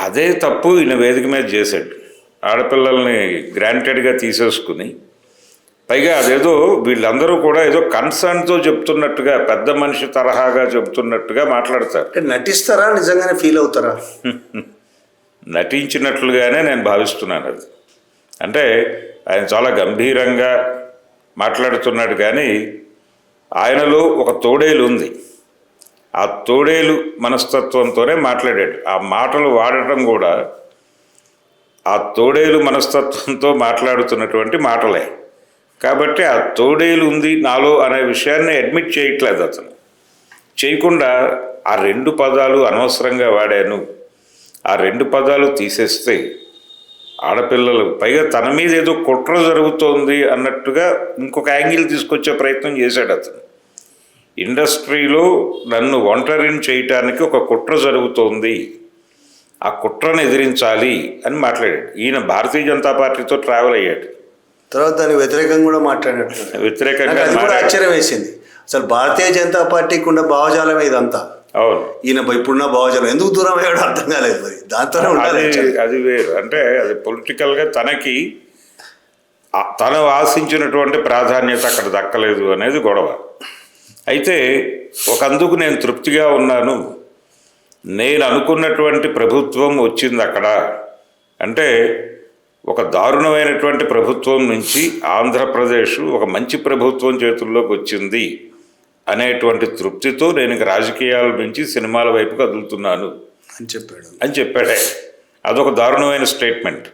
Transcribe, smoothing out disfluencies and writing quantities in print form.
అదే తప్పు ఈయన వేదిక మీద చేశాడు. ఆడపిల్లల్ని గ్రాంటెడ్గా తీసేసుకుని, పైగా అదేదో వీళ్ళందరూ కూడా ఏదో కన్సర్న్తో చెప్తున్నట్టుగా, పెద్ద మనిషి తరహాగా చెప్తున్నట్టుగా మాట్లాడతారు. నటిస్తారా, నిజంగానే ఫీల్ అవుతారా? నటించినట్లుగానే నేను భావిస్తున్నాను. అది అంటే ఆయన చాలా గంభీరంగా మాట్లాడుతున్నాడు, కానీ ఆయనలో ఒక తోడేలు ఉంది. ఆ తోడేలు మనస్తత్వంతోనే మాట్లాడాడు. ఆ మాటలు వాడటం కూడా ఆ తోడేలు మనస్తత్వంతో మాట్లాడుతున్నటువంటి మాటలే. కాబట్టి ఆ తోడేలు ఉంది నాలో అనే విషయాన్ని అడ్మిట్ చేయట్లేదు అతను. చేయకుండా ఆ 2 పదాలు అనవసరంగా వాడాను, ఆ 2 పదాలు తీసేస్తే ఆడపిల్లలు, పైగా తన మీద ఏదో కుట్ర జరుగుతోంది అన్నట్టుగా ఇంకొక యాంగిల్ తీసుకొచ్చే ప్రయత్నం చేశాడు అతను. ఇండస్ట్రీలో నన్ను ఒంటరిని చేయటానికి ఒక కుట్ర జరుగుతోంది, ఆ కుట్రను ఎదిరించాలి అని మాట్లాడాడు. ఈయన భారతీయ జనతా పార్టీతో ట్రావెల్ అయ్యాడు. తర్వాత దానికి వ్యతిరేకంగా కూడా మాట్లాడినట్టు వ్యతిరేకంగా అది కూడా ఆశ్చర్యం వేసింది. అసలు భారతీయ జనతా పార్టీకి ఉన్న భావజాలం ఇదంతా. అవును, ఈయన ఇప్పుడున్న భావజాలం ఎందుకు దూరం అయ్యాడో అర్థం కాలేదు. మరి దాంతోనే ఉండాలి. అది వేరు. అంటే అది పొలిటికల్గా తనకి తను ఆశించినటువంటి ప్రాధాన్యత అక్కడ దక్కలేదు అనేది గొడవ. అయితే ఒకందుకు నేను తృప్తిగా ఉన్నాను. నేను అనుకున్నటువంటి ప్రభుత్వం వచ్చింది అక్కడ. అంటే ఒక దారుణమైనటువంటి ప్రభుత్వం నుంచి ఆంధ్రప్రదేశ్ ఒక మంచి ప్రభుత్వం చేతుల్లోకి వచ్చింది అనేటువంటి తృప్తితో నేను రాజకీయాల నుంచి సినిమాల వైపు కదులుతున్నాను అని చెప్పాడే. అదొక దారుణమైన స్టేట్మెంట్.